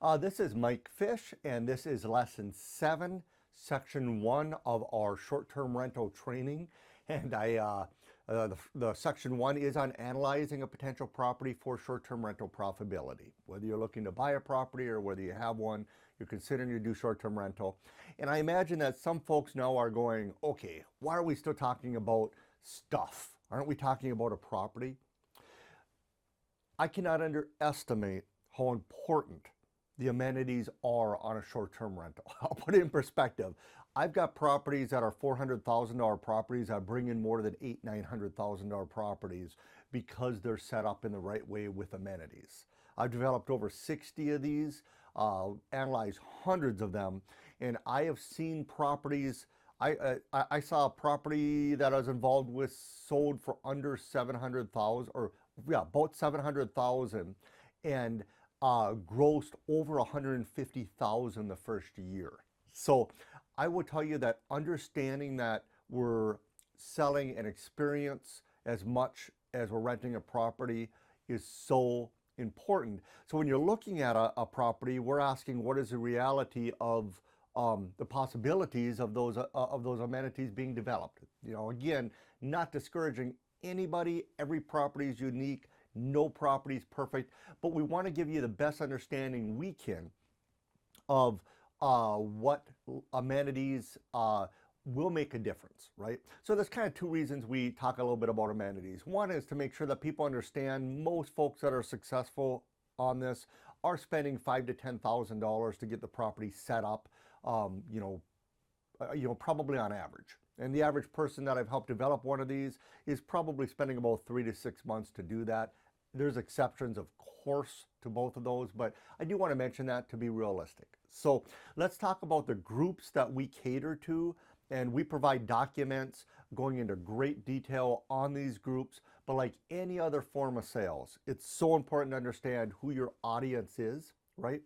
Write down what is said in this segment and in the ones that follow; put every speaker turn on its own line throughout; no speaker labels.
This is Mike Fish, and this is lesson 7, section 1 of our short-term rental training. And the section 1 is on analyzing a potential property for short-term rental profitability. Whether you're looking to buy a property or whether you have one, you're considering to do short-term rental. And I imagine that some folks now are going, okay, why are we still talking about stuff? Aren't we talking about a property? I cannot underestimate how important the amenities are on a short-term rental. I'll put it in perspective. I've got properties that are $400,000 properties. I bring in more than $900,000 properties because they're set up in the right way with amenities. I've developed over 60 of these, analyzed hundreds of them, and I have seen properties. I saw a property that I was involved with sold for under $700,000, or yeah, about $700,000, and grossed over $150,000 the first year. So I will tell you that understanding that we're selling an experience as much as we're renting a property is so important. So when you're looking at a property, we're asking what is the reality of the possibilities of those amenities being developed. You know, again, not discouraging anybody. Every property is unique. No property is perfect, but we want to give you the best understanding we can of what amenities will make a difference, right? So there's kind of two reasons we talk a little bit about amenities. One is to make sure that people understand most folks that are successful on this are spending $5,000 to $10,000 to get the property set up, probably on average. And the average person that I've helped develop one of these is probably spending about 3 to 6 months to do that. There's exceptions, of course, to both of those, but I do want to mention that to be realistic. So let's talk about the groups that we cater to, and we provide documents going into great detail on these groups. But like any other form of sales, it's so important to understand who your audience is, right?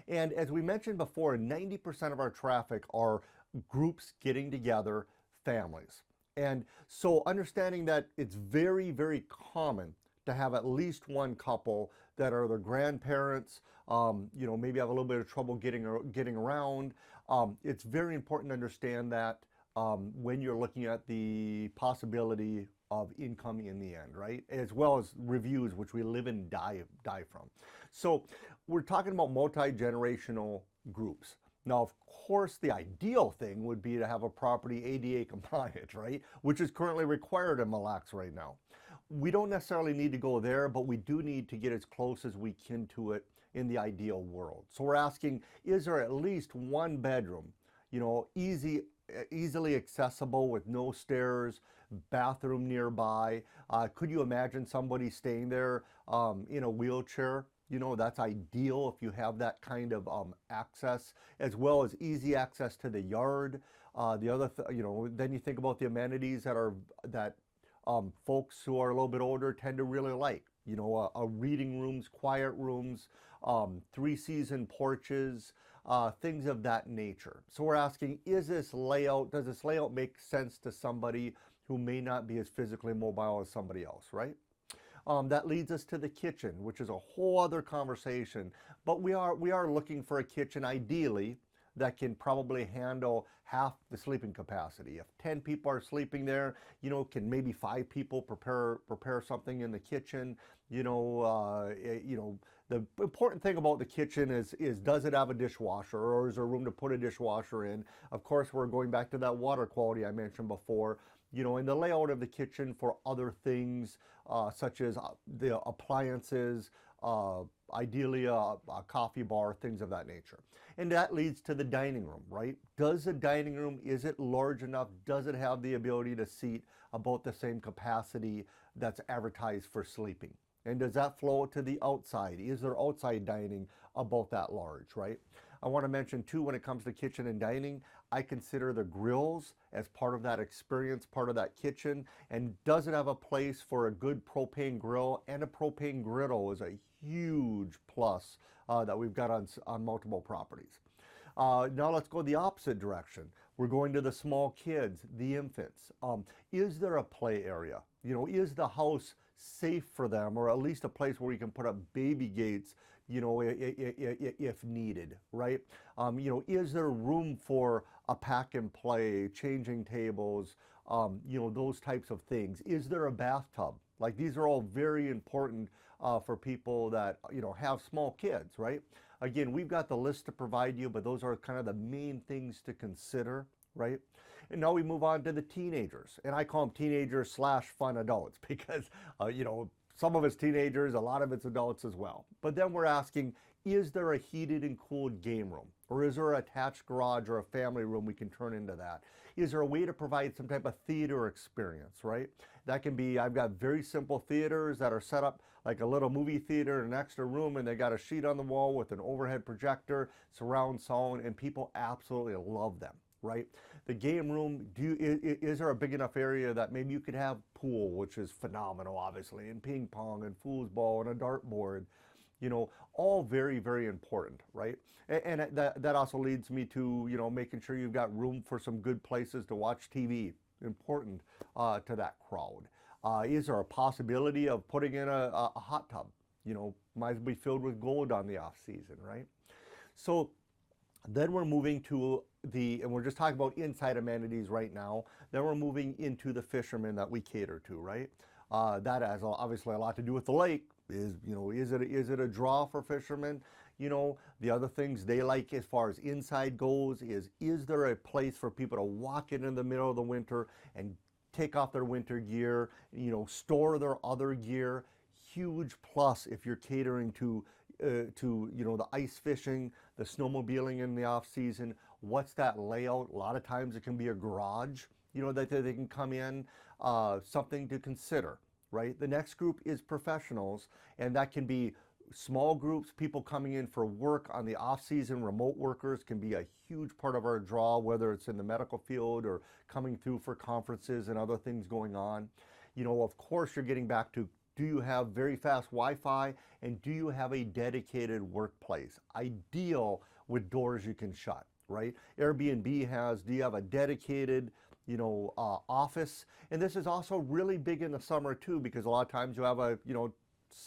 And as we mentioned before, 90% of our traffic are groups getting together, families. And so understanding that it's very, very common to have at least one couple that are the grandparents, maybe have a little bit of trouble getting around. It's very important to understand that when you're looking at the possibility of income in the end, right? As well as reviews, which we live and die from. So we're talking about multi-generational groups. Now, of course, the ideal thing would be to have a property ADA compliant, right? Which is currently required in Mille Lacs right now. We don't necessarily need to go there, but we do need to get as close as we can to it in the ideal world. So we're asking, is there at least one bedroom, easily accessible with no stairs, bathroom nearby? Could you imagine somebody staying there in a wheelchair? That's ideal if you have that kind of access, as well as easy access to the yard. Then you think about the amenities that folks who are a little bit older tend to really like. Reading rooms, quiet rooms, 3-season porches, things of that nature. So we're asking, does this layout make sense to somebody who may not be as physically mobile as somebody else, right? That leads us to the kitchen, which is a whole other conversation. But we are looking for a kitchen, ideally, that can probably handle half the sleeping capacity. If 10 people are sleeping there, can maybe 5 people prepare something in the kitchen? The important thing about the kitchen is does it have a dishwasher, or is there room to put a dishwasher in? Of course, we're going back to that water quality I mentioned before. In the layout of the kitchen for other things, such as the appliances, ideally a coffee bar, things of that nature. And that leads to the dining room, right? Does the dining room, is it large enough? Does it have the ability to seat about the same capacity that's advertised for sleeping? And does that flow to the outside? Is there outside dining about that large, right? I want to mention too, when it comes to kitchen and dining, I consider the grills as part of that experience, part of that kitchen. And does it have a place for a good propane grill? And a propane griddle is a huge plus that we've got on multiple properties. Now let's go the opposite direction. We're going to the small kids, the infants. Is there a play area? Is the house safe for them, or at least a place where you can put up baby gates if needed, right? Is there room for a pack and play, changing tables, those types of things? Is there a bathtub? Like, these are all very important for people that, have small kids, right? Again, we've got the list to provide you, but those are kind of the main things to consider, right? And now we move on to the teenagers, and I call them teenagers slash fun adults because, some of it's teenagers, a lot of it's adults as well. But then we're asking, is there a heated and cooled game room? Or is there an attached garage or a family room we can turn into that? Is there a way to provide some type of theater experience, right? That can be, I've got very simple theaters that are set up like a little movie theater in an extra room, and they got a sheet on the wall with an overhead projector, surround sound, and people absolutely love them, right? The game room, is there a big enough area that maybe you could have pool, which is phenomenal, obviously, and ping pong and foosball and a dartboard, all very, very important, right? And that also leads me to, making sure you've got room for some good places to watch TV, important to that crowd. Is there a possibility of putting in a hot tub? Might as well be filled with gold on the off season, right? So then we're moving to and we're just talking about inside amenities right now. Then we're moving into the fishermen that we cater to, right? That has obviously a lot to do with the lake. Is it a draw for fishermen? The other things they like as far as inside goes is there a place for people to walk in the middle of the winter and take off their winter gear, store their other gear? Huge plus if you're catering to the ice fishing, the snowmobiling in the off season. What's that layout? A lot of times it can be a garage, that they can come in, something to consider, right? The next group is professionals, and that can be small groups, people coming in for work on the off season. Remote workers can be a huge part of our draw, whether it's in the medical field or coming through for conferences and other things going on. Of course, you're getting back to, do you have very fast Wi-Fi, and do you have a dedicated workplace? Ideal with doors you can shut, right? Airbnb has, do you have a dedicated, office? And this is also really big in the summer too, because a lot of times you have a,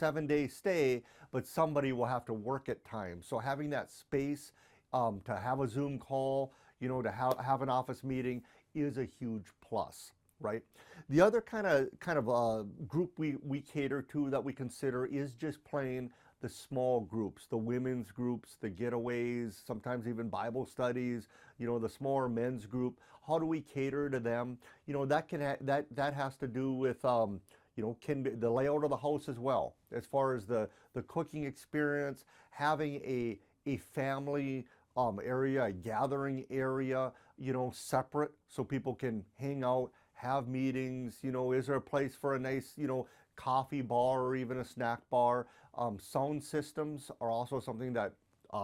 7-day stay, but somebody will have to work at times. So having that space to have a Zoom call, to have an office meeting is a huge plus, right? The other kind of group we cater to that we consider is just plain the small groups, the women's groups, the getaways, sometimes even Bible studies, the smaller men's group. How do we cater to them? That has to do with can be the layout of the house as well, as far as the cooking experience, having a family area, a gathering area, separate so people can hang out, have meetings. Is there a place for a nice, coffee bar or even a snack bar? Sound systems are also something that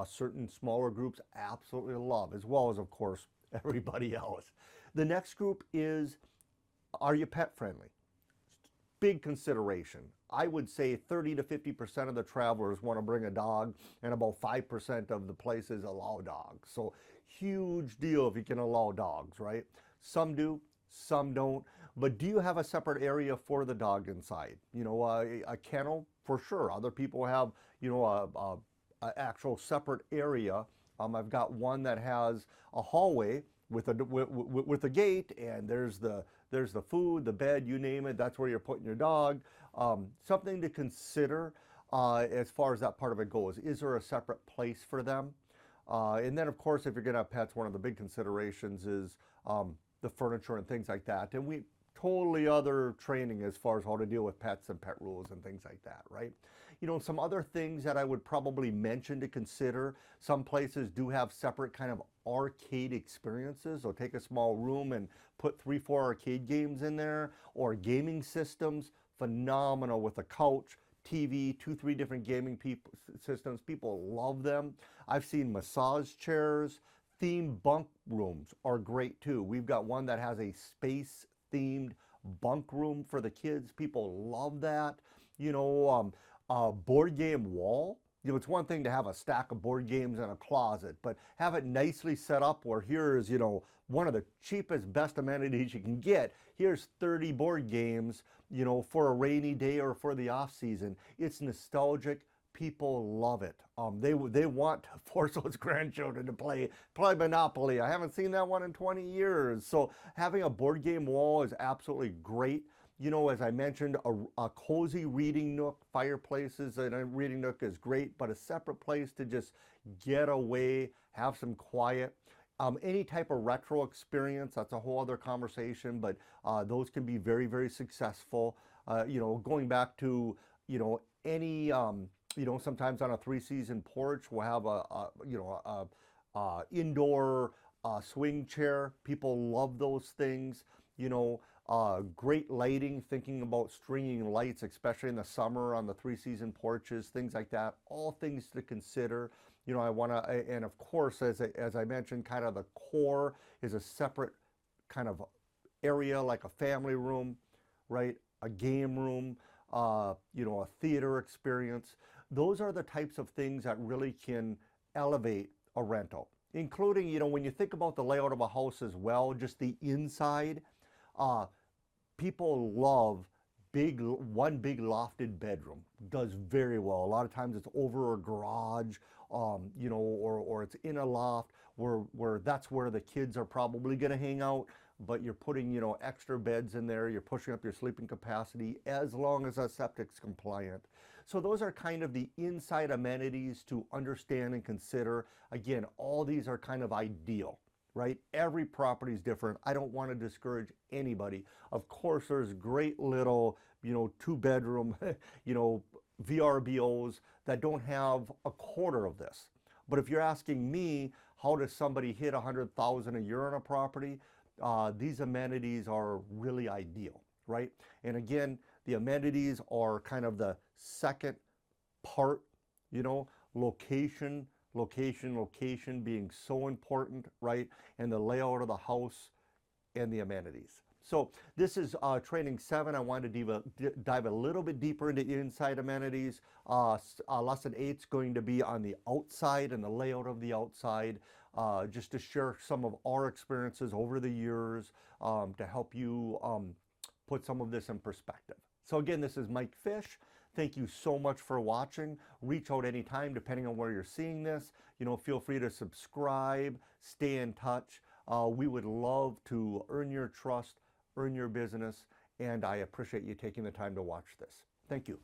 certain smaller groups absolutely love, as well as, of course, everybody else. The next group is, are you pet friendly? Big consideration. I would say 30 to 50% of the travelers want to bring a dog, and about 5% of the places allow dogs. So huge deal if you can allow dogs, right? Some do, some don't. But do you have a separate area for the dog inside? A kennel for sure. Other people have, a actual separate area. I've got one that has a hallway with a gate, and there's the food, the bed, you name it. That's where you're putting your dog. Something to consider as far as that part of it goes. Is there a separate place for them? And then, of course, if you're going to have pets, one of the big considerations is the furniture and things like that. And we totally other training as far as how to deal with pets and pet rules and things like that, right? Some other things that I would probably mention to consider. Some places do have separate kind of arcade experiences. So take a small room and put 3-4 arcade games in there, or gaming systems. Phenomenal with a couch, TV, 2-3 different gaming systems. People love them. I've seen massage chairs. Themed bunk rooms are great too. We've got one that has a space themed bunk room for the kids. People love that. Board game wall. It's one thing to have a stack of board games in a closet, but have it nicely set up where here's, one of the cheapest, best amenities you can get. Here's 30 board games, for a rainy day or for the off season. It's nostalgic. People love it. They want to force those grandchildren to play Monopoly. I haven't seen that one in 20 years. So having a board game wall is absolutely great. You know, as I mentioned, a cozy reading nook, fireplaces and a reading nook is great, but a separate place to just get away, have some quiet. Any type of retro experience, that's a whole other conversation, but those can be very, very successful. You know, going back to, you know, any, you know, sometimes on a three-season porch, we'll have you know, indoor swing chair. People love those things. You know, great lighting, thinking about stringing lights, especially in the summer on the three-season porches, things like that. All things to consider. You know, I want to, and of course, as I mentioned, kind of the core is a separate kind of area, like a family room, right? A game room, you know, a theater experience. Those are the types of things that really can elevate a rental, including, you know, when you think about the layout of a house as well, just the inside, people love one big lofted bedroom. Does very well. A lot of times it's over a garage, you know, or it's in a loft where that's where the kids are probably going to hang out, but you're putting, you know, extra beds in there, you're pushing up your sleeping capacity as long as a septic's compliant. So those are kind of the inside amenities to understand and consider. Again, all these are kind of ideal, right? Every property is different. I don't want to discourage anybody. Of course, there's great little, you know, two-bedroom, you know, VRBOs that don't have a quarter of this. But if you're asking me, how does somebody hit $100,000 a year on a property? These amenities are really ideal, right? And again, the amenities are kind of the second part, you know, location being so important, right? And the layout of the house and the amenities. So this is training 7. I wanted to dive a little bit deeper into inside amenities. Lesson 8 is going to be on the outside and the layout of the outside, just to share some of our experiences over the years to help you put some of this in perspective. So again, this is Mike Fish. Thank you so much for watching. Reach out anytime, depending on where you're seeing this. You know, feel free to subscribe, stay in touch. We would love to earn your trust, earn your business, and I appreciate you taking the time to watch this. Thank you.